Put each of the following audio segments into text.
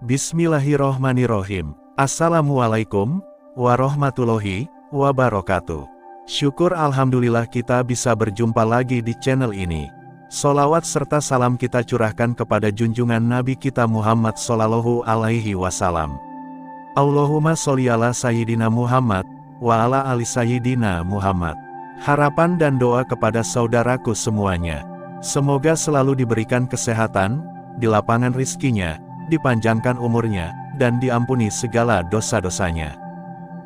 Bismillahirrohmanirrohim. Assalamualaikum warahmatullahi wabarakatuh. Syukur alhamdulillah kita bisa berjumpa lagi di channel ini. Sholawat serta salam kita curahkan kepada junjungan Nabi kita Muhammad Sallallahu Alaihi Wasallam. Allahumma sholli ala Sayyidina Muhammad wa ala ali Sayyidina Muhammad. Harapan dan doa kepada saudaraku semuanya. Semoga selalu diberikan kesehatan, dilapangkan rizkinya, dipanjangkan umurnya, dan diampuni segala dosa-dosanya.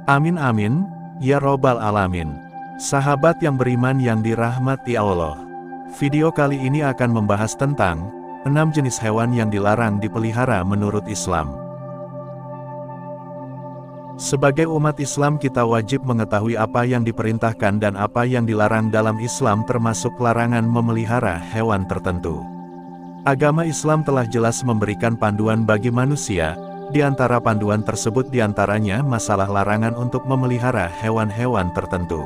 Amin amin, ya robbal alamin. Sahabat yang beriman yang dirahmati Allah. Video kali ini akan membahas tentang 6 jenis hewan yang dilarang dipelihara menurut Islam. Sebagai umat Islam kita wajib mengetahui apa yang diperintahkan dan apa yang dilarang dalam Islam, termasuk larangan memelihara hewan tertentu. Agama Islam telah jelas memberikan panduan bagi manusia, di antara panduan tersebut diantaranya masalah larangan untuk memelihara hewan-hewan tertentu.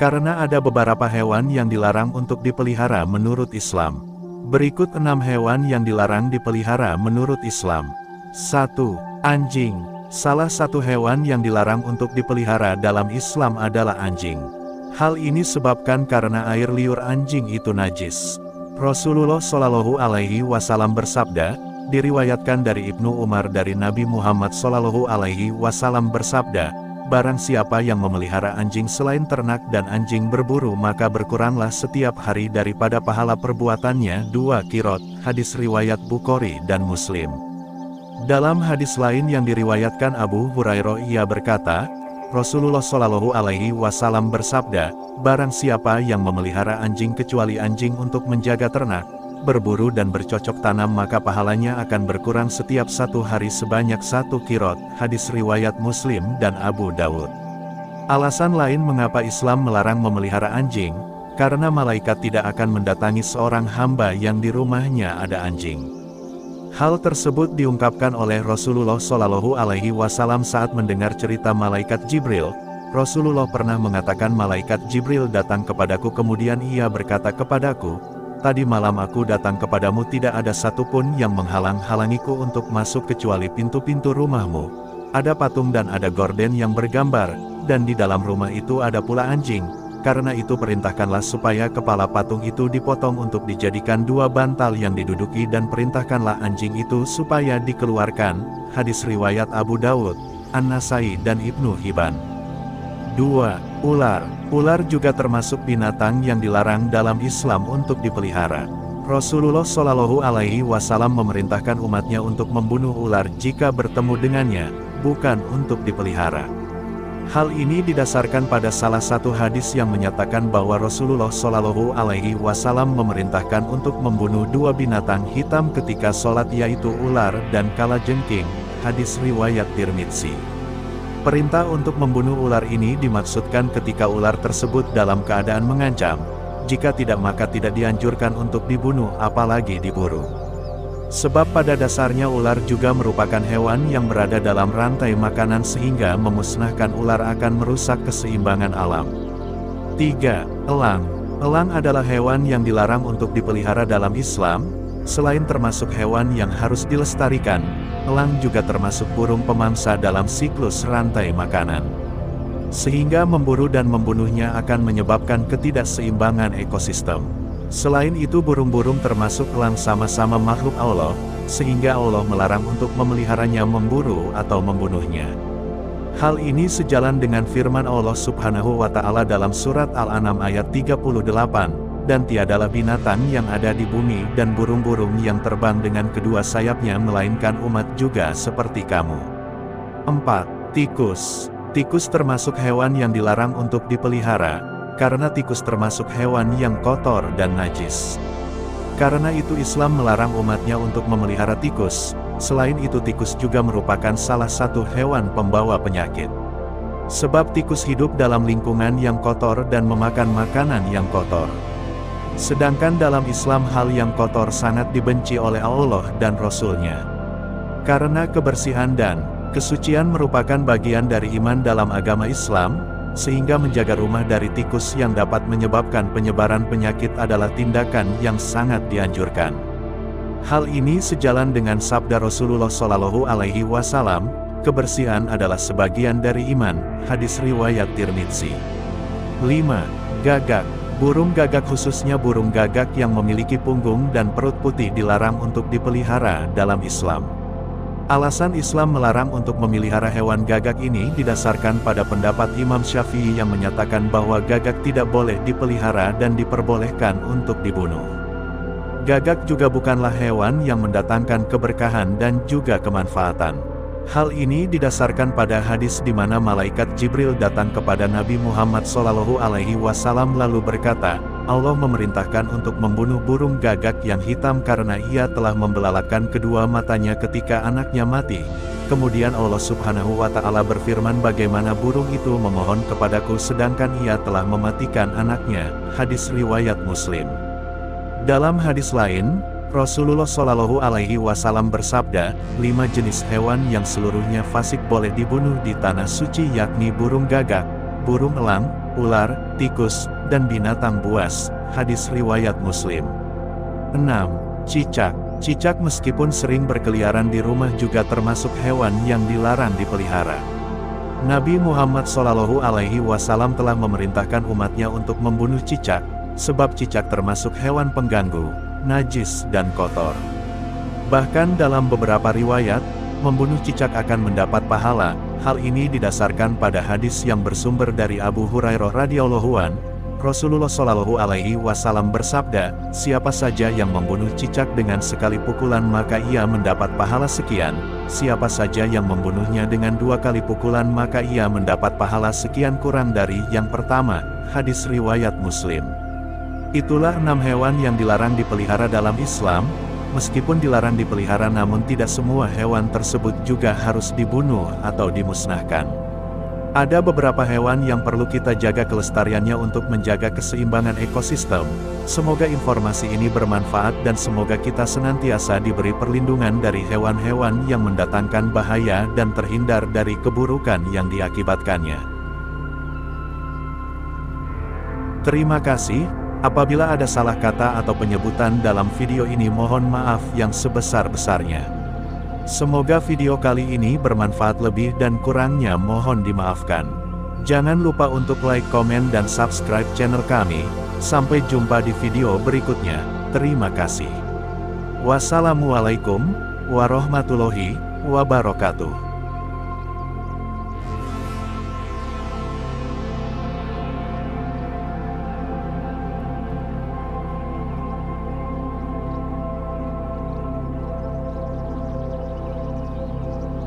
Karena ada beberapa hewan yang dilarang untuk dipelihara menurut Islam. Berikut 6 hewan yang dilarang dipelihara menurut Islam. 1. Anjing. Salah satu hewan yang dilarang untuk dipelihara dalam Islam adalah anjing. Hal ini disebabkan karena air liur anjing itu najis. Rasulullah Shallallahu Alaihi Wasallam bersabda, diriwayatkan dari Ibnu Umar dari Nabi Muhammad Shallallahu Alaihi Wasallam bersabda, barang siapa yang memelihara anjing selain ternak dan anjing berburu maka berkuranglah setiap hari daripada pahala perbuatannya 2 kirot. Hadis riwayat Bukhari dan Muslim. Dalam hadis lain yang diriwayatkan Abu Hurairah ia berkata, Rasulullah Shallallahu Alaihi Wasallam bersabda, barang siapa yang memelihara anjing kecuali anjing untuk menjaga ternak, berburu dan bercocok tanam maka pahalanya akan berkurang setiap 1 hari sebanyak 1 kirot. Hadis riwayat Muslim dan Abu Dawud. Alasan lain mengapa Islam melarang memelihara anjing, karena malaikat tidak akan mendatangi seorang hamba yang di rumahnya ada anjing. Hal tersebut diungkapkan oleh Rasulullah Shallallahu Alaihi Wasallam saat mendengar cerita malaikat Jibril. Rasulullah pernah mengatakan malaikat Jibril datang kepadaku kemudian ia berkata kepadaku, tadi malam aku datang kepadamu tidak ada satupun yang menghalang-halangiku untuk masuk kecuali pintu-pintu rumahmu. Ada patung dan ada gorden yang bergambar, dan di dalam rumah itu ada pula anjing. Karena itu perintahkanlah supaya kepala patung itu dipotong untuk dijadikan 2 bantal yang diduduki dan perintahkanlah anjing itu supaya dikeluarkan. Hadis riwayat Abu Dawud, An-Nasai dan Ibnu Hibban. 2. Ular. Ular juga termasuk binatang yang dilarang dalam Islam untuk dipelihara. Rasulullah Shallallahu Alaihi Wasallam memerintahkan umatnya untuk membunuh ular jika bertemu dengannya, bukan untuk dipelihara. Hal ini didasarkan pada salah satu hadis yang menyatakan bahwa Rasulullah Shallallahu Alaihi Wasallam memerintahkan untuk membunuh 2 binatang hitam ketika sholat, yaitu ular dan kalajengking. Hadis riwayat Tirmidzi. Perintah untuk membunuh ular ini dimaksudkan ketika ular tersebut dalam keadaan mengancam. Jika tidak maka tidak dianjurkan untuk dibunuh apalagi diburu. Sebab pada dasarnya ular juga merupakan hewan yang berada dalam rantai makanan sehingga memusnahkan ular akan merusak keseimbangan alam. 3. Elang. Elang adalah hewan yang dilarang untuk dipelihara dalam Islam. Selain termasuk hewan yang harus dilestarikan, elang juga termasuk burung pemangsa dalam siklus rantai makanan. Sehingga memburu dan membunuhnya akan menyebabkan ketidakseimbangan ekosistem. Selain itu burung-burung termasuk elang sama-sama makhluk Allah, sehingga Allah melarang untuk memeliharanya, memburu atau membunuhnya. Hal ini sejalan dengan firman Allah Subhanahu wa Ta'ala dalam surat Al-An'am ayat 38, dan tiadalah binatang yang ada di bumi dan burung-burung yang terbang dengan kedua sayapnya melainkan umat juga seperti kamu. 4. Tikus. Tikus termasuk hewan yang dilarang untuk dipelihara, karena tikus termasuk hewan yang kotor dan najis. Karena itu Islam melarang umatnya untuk memelihara tikus. Selain itu tikus juga merupakan salah satu hewan pembawa penyakit. Sebab tikus hidup dalam lingkungan yang kotor dan memakan makanan yang kotor. Sedangkan dalam Islam hal yang kotor sangat dibenci oleh Allah dan Rasul-Nya. Karena kebersihan dan kesucian merupakan bagian dari iman dalam agama Islam, sehingga menjaga rumah dari tikus yang dapat menyebabkan penyebaran penyakit adalah tindakan yang sangat dianjurkan. Hal ini sejalan dengan sabda Rasulullah Shallallahu Alaihi Wasallam, kebersihan adalah sebagian dari iman, hadis riwayat Tirmidzi. 5. Gagak. Burung gagak khususnya burung gagak yang memiliki punggung dan perut putih dilarang untuk dipelihara dalam Islam. Alasan Islam melarang untuk memelihara hewan gagak ini didasarkan pada pendapat Imam Syafi'i yang menyatakan bahwa gagak tidak boleh dipelihara dan diperbolehkan untuk dibunuh. Gagak juga bukanlah hewan yang mendatangkan keberkahan dan juga kemanfaatan. Hal ini didasarkan pada hadis di mana malaikat Jibril datang kepada Nabi Muhammad SAW lalu berkata, Allah memerintahkan untuk membunuh burung gagak yang hitam karena ia telah membelalakan kedua matanya ketika anaknya mati. Kemudian Allah Subhanahu wa Ta'ala berfirman, bagaimana burung itu memohon kepadaku sedangkan ia telah mematikan anaknya. Hadis riwayat Muslim. Dalam hadis lain, Rasulullah Shallallahu Alaihi Wasallam bersabda, 5 jenis hewan yang seluruhnya fasik boleh dibunuh di tanah suci yakni burung gagak, burung elang, ular, tikus, dan binatang buas. Hadis riwayat Muslim. 6. Cicak. Cicak meskipun sering berkeliaran di rumah juga termasuk hewan yang dilarang dipelihara. Nabi Muhammad Shallallahu Alaihi Wasallam telah memerintahkan umatnya untuk membunuh cicak, sebab cicak termasuk hewan pengganggu, najis dan kotor. Bahkan dalam beberapa riwayat, membunuh cicak akan mendapat pahala. Hal ini didasarkan pada hadis yang bersumber dari Abu Hurairah radhiyallahu an. Rasulullah Shallallahu Alaihi Wasallam bersabda, siapa saja yang membunuh cicak dengan sekali pukulan maka ia mendapat pahala sekian. Siapa saja yang membunuhnya dengan 2 kali pukulan maka ia mendapat pahala sekian kurang dari yang pertama. Hadis riwayat Muslim. Itulah 6 hewan yang dilarang dipelihara dalam Islam. Meskipun dilarang dipelihara namun tidak semua hewan tersebut juga harus dibunuh atau dimusnahkan. Ada beberapa hewan yang perlu kita jaga kelestariannya untuk menjaga keseimbangan ekosistem. Semoga informasi ini bermanfaat dan semoga kita senantiasa diberi perlindungan dari hewan-hewan yang mendatangkan bahaya dan terhindar dari keburukan yang diakibatkannya. Terima kasih. Apabila ada salah kata atau penyebutan dalam video ini mohon maaf yang sebesar-besarnya. Semoga video kali ini bermanfaat, lebih dan kurangnya mohon dimaafkan. Jangan lupa untuk like, komen dan subscribe channel kami. Sampai jumpa di video berikutnya. Terima kasih. Wassalamualaikum warahmatullahi wabarakatuh.